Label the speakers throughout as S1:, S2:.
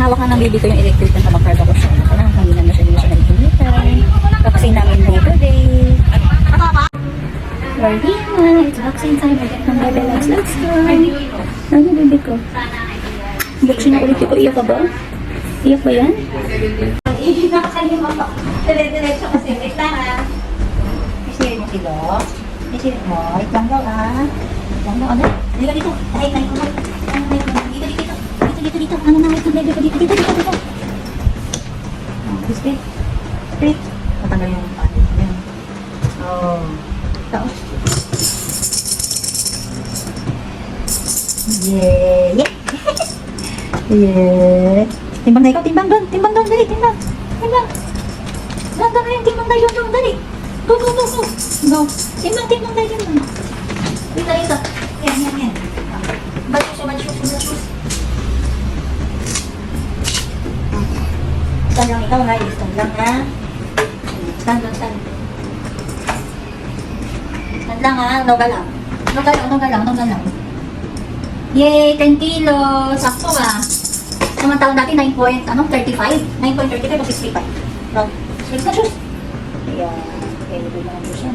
S1: hawak na ng baby ko yung electric na mag-carga ko siya. Kaya hindi na siya nag-initan. Vaccine namin day to day. We're here. It's vaccine time. I get ng baby. Let's go. Ano baby ko? Buksin na ulit ko. Iyak ka ba? Iyak ba yan?
S2: Dire-diretso kasi. Wait lang ah. Isirin mo silo. Isirin mo. Wait lang daw ah. Wait lang daw. Ano? Dito dito. Dito dito. Dito. Ano na? Dito. Biscuit. Biscuit. Matanggal yung panin. Yan. Oh. Tapos. Yeah. Yeah. Timbang na ikaw. Timbang doon. Dali. Timbang. Ganda na yung timbang tayo doon. Dali. Go. Go. Timbang tayo doon. Dito. Yan. Bad shoes. Stand lang ikaw ha. Stand lang ha. Stand. Stand lang ha. No galaw. Yay! 10 kilos. Sakto ha. Samantala dati 9.35 o 65. No. Six na shoes. Ayan. Okay, ito na shoes yan.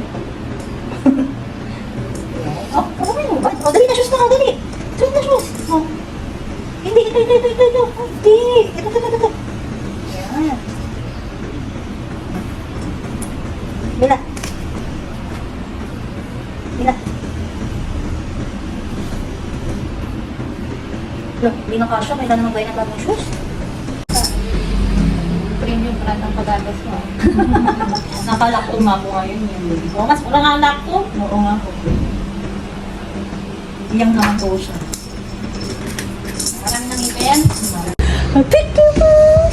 S2: Ayan. Oh, ano mo ba? Oh, dali na shoes na. Shoes na shoes. Oh. Hindi. Hindi. Ito. Ayan. Bila. Look, hindi na kasya. May naman ba yung bagong shoes?
S3: Premium brand ang pagagas mo. Nakalakto nga po ngayon yun. O, mas mura nga ang lakto.
S2: Oo nga po. Iyang naman po siya.
S3: Marami nang ipin.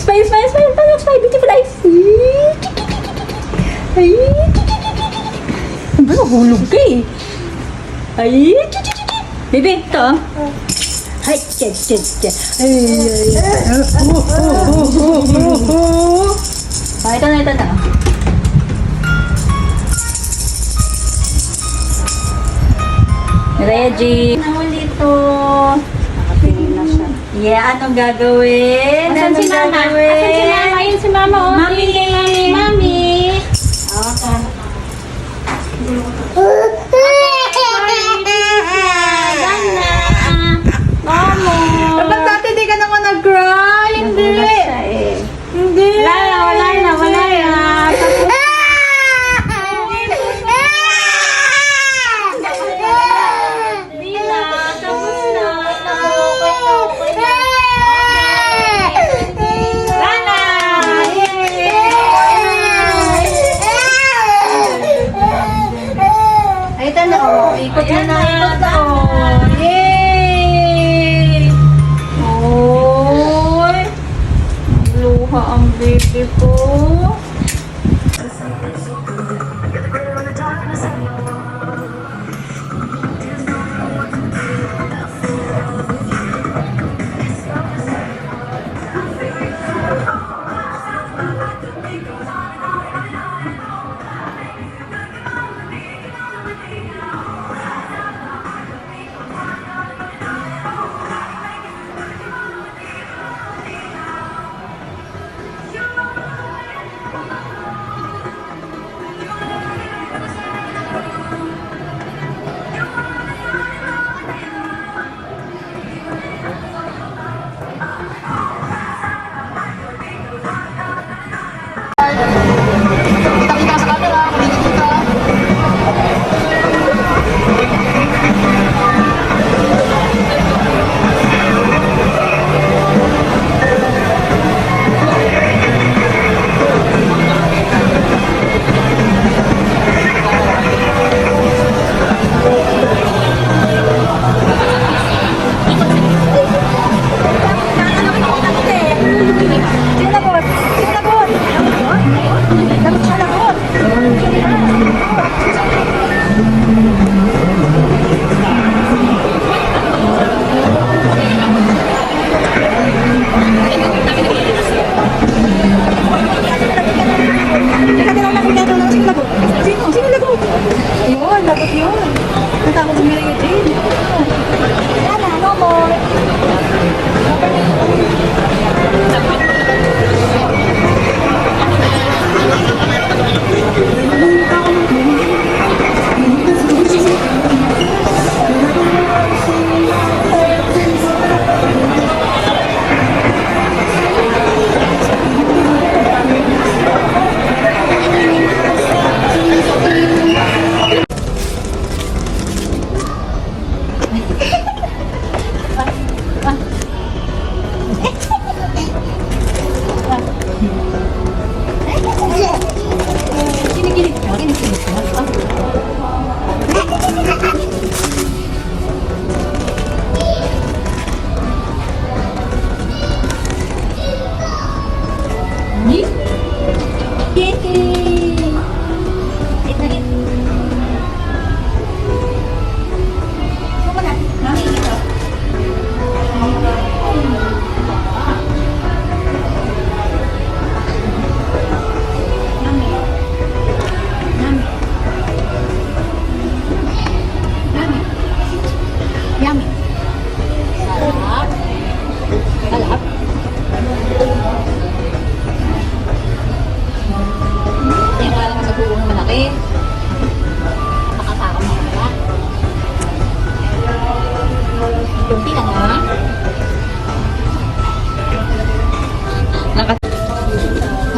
S1: Smile. Beautiful eyes. Ay. Ano ba? Hulog ka eh. Ay. Bebe, ito ah. Ay, che. Ay. Ah, ito na. Reggie.
S2: Nawali ito.
S1: Nakatingin na siya.
S2: Yeah, anong gagawin?
S3: Asan si Mama? Ayun si Mama. Oh. Mami.
S2: Dapat dati di ka naman nag-cry. Hindi.
S3: Wala na.
S2: Ikot na. Yay! Oy! Luha ang baby ko.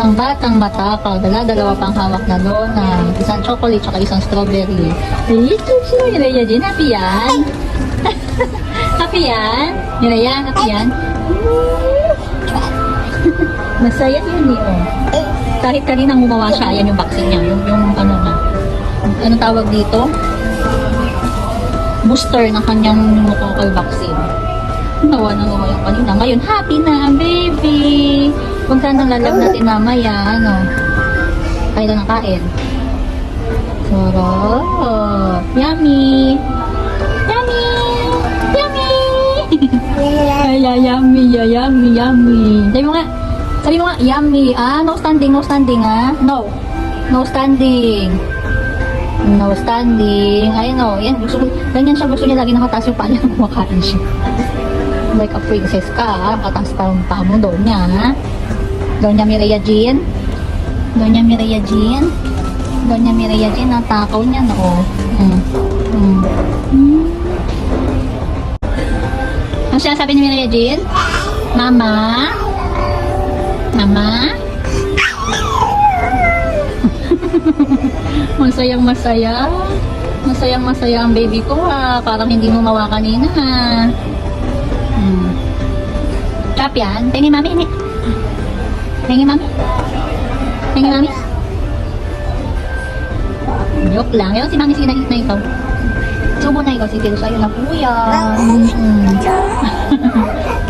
S2: Ang batang matakaw, dala-dalawa pang hawak na donut. Isang chocolate, tsaka isang strawberry. Eh, sino yun Rhea Jean? Happy yan? Happy yan? Rhea, happy yan? Masaya yun eh, oh. Kahit kanina gumawa siya, yan yung vaccine niya. Yung ano na. Ano tawag dito? Booster ng kanyang pneumococcal vaccine. Nawa na nawa yung kanina. Ngayon, happy na ang baby. Huwag ka nang lalab natin mamaya, ano. Kain na ng kain. Sarap. Yummy. Yummy. Yummy. Ay, yummy, yummy, yummy. Sabi mo nga, yummy. Ah, no standing, no standing, ah. No. No standing. No standing. I know. Yan, ganyan siya. Gusto niya lagi nakataas yung paa niya nang kumakain siya. Like a princess ka, ha? Kataas pa ang paa mo doon niya, ha? Doña Mireya Jean. Doña Mireya Jean. Doña Mireya Jean, ang takaw niya, no? Ano siya sabi ni Mireya Jean? Mama? Mama? Masayang masaya. Masayang masaya ang baby ko, ha? Parang hindi mo mawa kanina, ha? Chop yan. Tingin mami, ini. Tingin mami. Tingin mami. Joke lang. Ayun si mami, sige na ikaw. Subo na ikaw, sige. Sa'yo na po yan.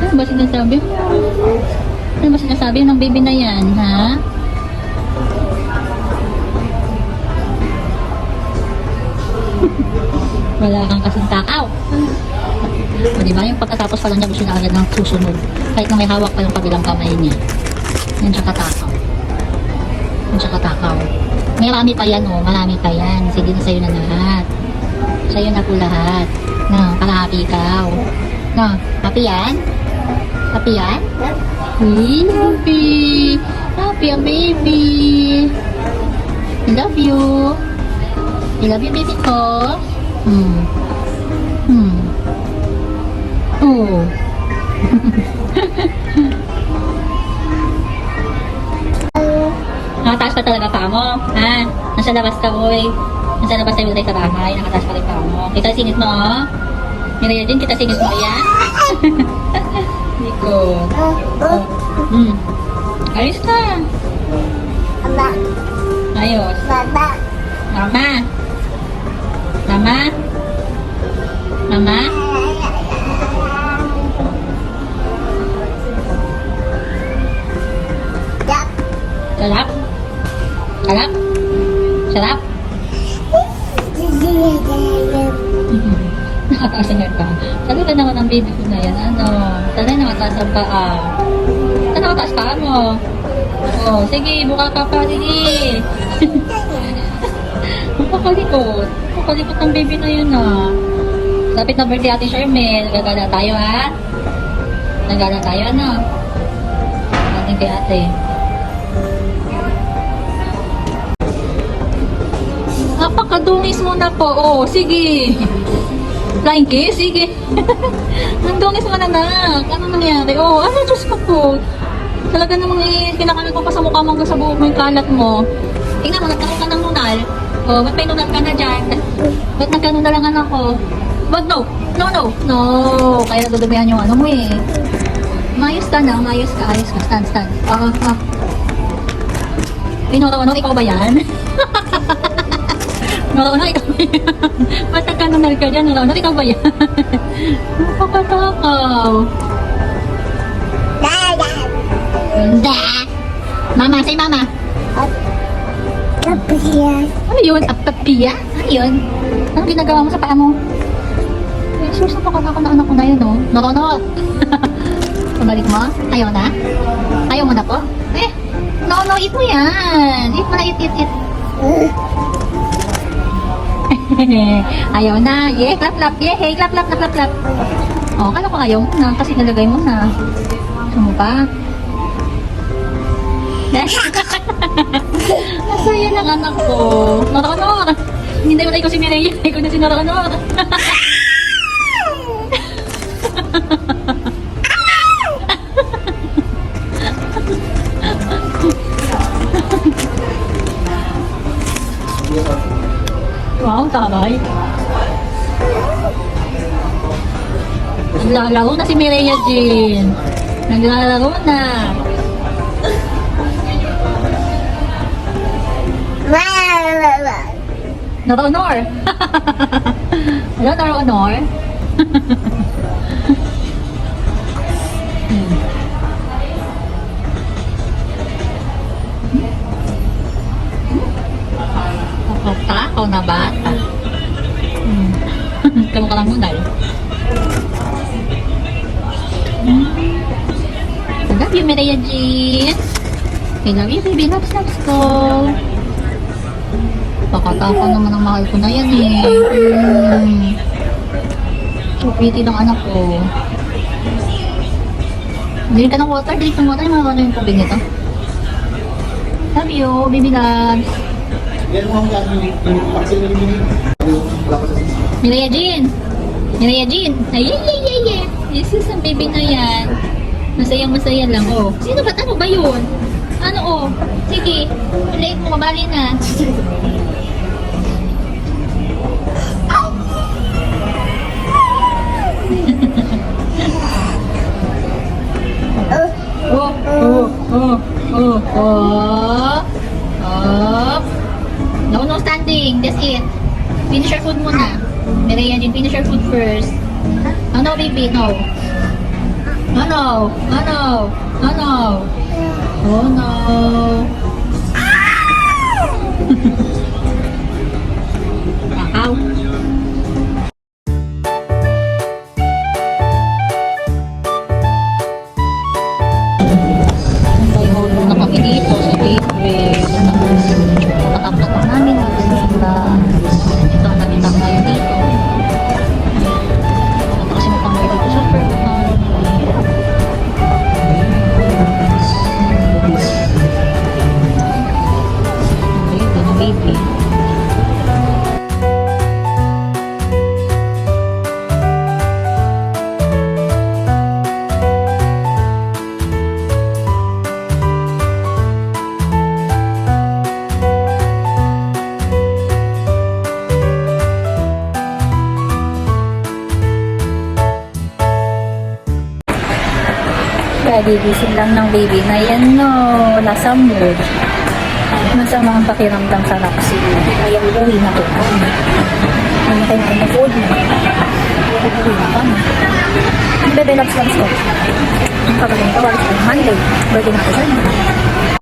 S2: Ano ba sinasabi? Ano ba sinasabi ng baby na yan, ha? Wala kang kasing takaw. O diba, yung pagkatapos pala niya gusto na agad ng susunod. Kahit na may hawak pa yung kabilang kamay niya. Yan siya katakaw. Yan siya katakaw. Marami pa yan, oh. Marami pa yan. Sige na sa'yo na lahat. Sa'yo na po lahat. Na, para happy ikaw. Na, happy yan? Happy yan? Happy! Happy ang baby! I love you! I love you, baby ko! Oh. Nakataas pa talaga pa mo, ha? Nasa labas ka, boy. Nasa labas tayo sa bahay. Nakataas pa rin pa mo. Kita singit mo, oh. Mireya Jean, kita singit mo, yan. Likod. Ayos na. Ayos. Mama. Mama. Mama. Sarap? Sarap? Sarap? Nakataas ang ka. Talaga naman ang baby ko na yan. Ano? Talaga nakataas ang paa. Saan nakataas paa mo? Oh, sige, buka ka pa. Sige. Mapakalikot. Mapakalikot ang baby na yun, ah. Lapit na birthday Ate Shermel. Nagagala tayo, ha? Nagagala tayo, ano? Ating kay ate. Napakadungis mo na po. Oh, sige. Flying kiss? Sige. Nandungis mo na, nak. Ano nangyari? Oh, ano, Diyos ko po. Talaga namang kinakalat mo pa sa mukha mo hanggang sa buhok mo yung kalat mo. Tingnan mo, nagkaroon ka ng nunal. Oh, ba't may nunal ka na dyan? Ba't nagkanunal ang anak ko? But no. No, no. No. Kaya nadudumihan yung ano mo eh. Mayos ka na. Mayos ka. Ayos ka. Stand, stand. Pinoro-ono, ikaw ba yan? Noro-ono, ikaw ba yan? Ba't nagkanunal ka dyan? Noro-ono, ikaw ba yan? Napakatakaw. Da. Mama, say mama.
S1: Papiya.
S2: Ano yun? Papiya? Ano yun? Anong ginagawa mo sa paa mo? Jesus, napakatakaw na anak ko na yun, no? Noro-ono. Pabalik mo? Ayaw na? Ayaw mo na po? Eh, no, eat mo yan. Eat mo na, eat. Ayaw na. Yeah, clap. Yeah, hey, clap. Oh, kala ko ayaw mo na kasi nalagay mo na. Gusto mo pa? Masaya ng anak ko. Nora-nora. Hindi mo tayo ko si Mireya. Ikaw na si Nora-nora.
S3: Taray. Naglalaro na si Mireya Jean. Naglalaro na. Honor. Hello, Honor. Takaw na bata. Kamu ka lang muna. I love you, Mireya Jean. I love you, baby. Loves ko. Pakatakaw naman ang mahal ko na yan eh. Pretty ng anak ko. Dili ka ng water. Dili ka ng water. Mga ano yung tubig nito. Love you, baby loves. Mireya Jean. Mireya Jean. Ay, This is ang baby na yan. Masayang-masaya lang. Oh. Sino ba? Ano ba yun? Ano oh? Sige. Ulit mo. Kabali na. No standing. That's it. Finish your food muna. Mireya Jean, finish your food first. Oh no, baby, no. Oh no. Oh no. Oh no. Oh no. Takaw. Na kami dito sa gateway. Nakapag pa namin ang ganda. Ito ang nakita ko ngayon dito. Kasi mapangay dito sa Perman. Ito na baby. Gigising lang ng baby na yan, no. Nasa mood. Masama ang pakiramdam sa Roxy. Kaya uwi na ko. Ano kayo na food mo? Uwi na kami. Bebe, loves ko. Ang pagaling ko, walis ko Monday. Birthday na ko sa'yo.